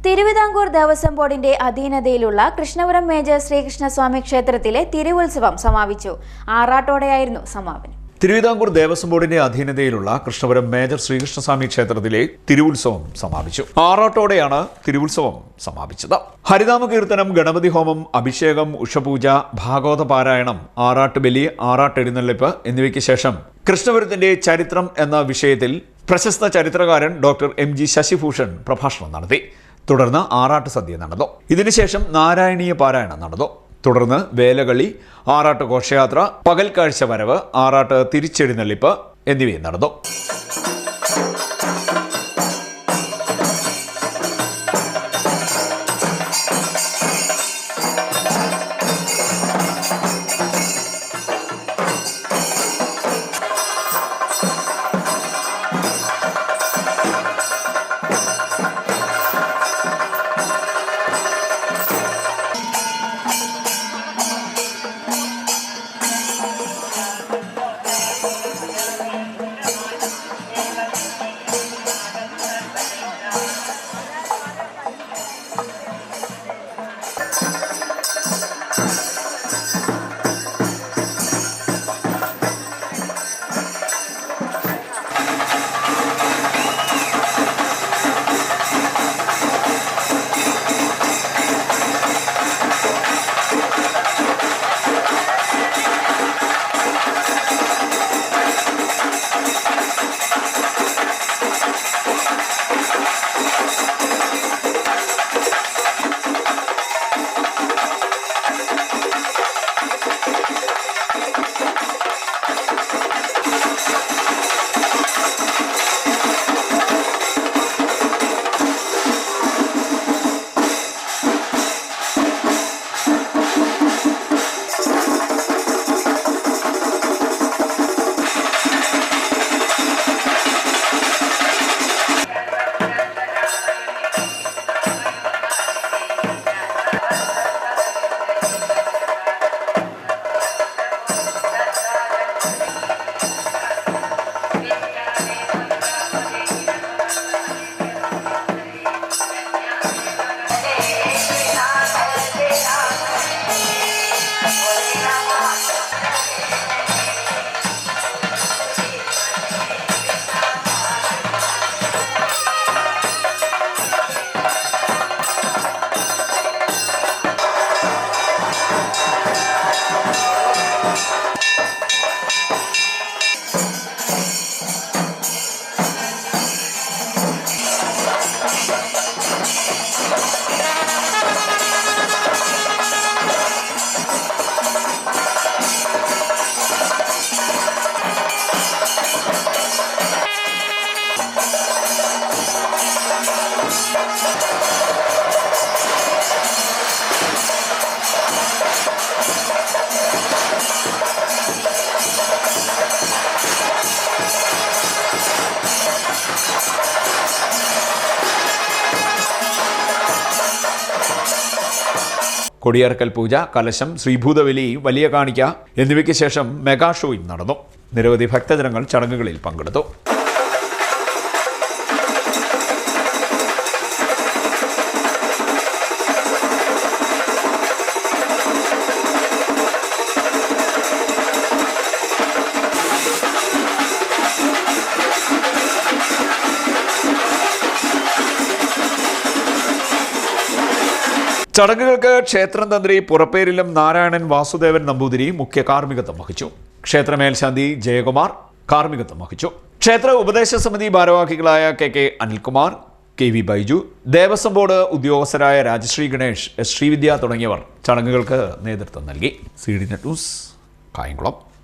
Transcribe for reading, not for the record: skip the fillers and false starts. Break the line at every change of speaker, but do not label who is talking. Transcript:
തിരുവിതാംകൂർ ദേവസ്വം ബോർഡിന്റെ അധീനതയിലുള്ള കൃഷ്ണപുരം മേജർ ശ്രീകൃഷ്ണസ്വാമി ക്ഷേത്രത്തിലെ തിരുവുത്സവം സമാപിച്ചു. ആറാട്ടോടെയായിരുന്നു സമാപനം.
തിരുവിതാംകൂർ ദേവസ്വം ബോർഡിന്റെ അധീനതയിലുള്ള കൃഷ്ണപുരം മേജർ ശ്രീകൃഷ്ണസ്വാമി ക്ഷേത്രത്തിലെ തിരുവുത്സവം സമാപിച്ചു. ആറാട്ടോടെയാണ് തിരുവുത്സവം സമാപിച്ചത്. ഹരിനാമ കീർത്തനം, ഗണപതി ഹോമം, അഭിഷേകം, ഉഷപൂജ, ഭാഗവത പാരായണം, ആറാട്ടുബലി, ആറാട്ടെഴുന്നള്ളിപ്പ് എന്നിവയ്ക്ക് ശേഷം കൃഷ്ണപുരത്തിന്റെ ചരിത്രം എന്ന വിഷയത്തിൽ പ്രശസ്ത ചരിത്രകാരൻ ഡോക്ടർ MG ശശിഭൂഷൺ പ്രഭാഷണം നടത്തി. തുടർന്ന് ആറാട്ട് സദ്യ നടന്നു. ഇതിനുശേഷം നാരായണീയ പാരായണം നടന്നു. തുടർന്ന് വേലകളി, ആറാട്ട് ഘോഷയാത്ര, പകൽക്കാഴ്ച വരവ്, ആറാട്ട് തിരിച്ചെഴുന്നള്ളിപ്പ് എന്നിവയും നടന്നു. കൊടിയറക്കൽ പൂജ, കലശം, ശ്രീഭൂതബലി, വലിയ കാണിക്ക എന്നിവയ്ക്ക് ശേഷം മെഗാ ഷോയും നടന്നു. നിരവധി ഭക്തജനങ്ങൾ ചടങ്ങുകളിൽ പങ്കെടുത്തു. ചടങ്ങുകൾക്ക് ക്ഷേത്രം തന്ത്രി പുറപ്പേരിലും നാരായണൻ വാസുദേവൻ നമ്പൂതിരി മുഖ്യ കാർമ്മികത്വം വഹിച്ചു. ക്ഷേത്ര മേൽശാന്തി ജയകുമാർ കാർമ്മികത്വം വഹിച്ചു. ക്ഷേത്ര ഉപദേശ സമിതി ഭാരവാഹികളായ KK Anilkumar, KV Baiju, Devaswom board ഉദ്യോഗസ്ഥരായ രാജശ്രീ ഗണേഷ്, ശ്രീവിദ്യ തുടങ്ങിയവർ ചടങ്ങുകൾക്ക് നേതൃത്വം നൽകി. CDNet news, Kayamkulam.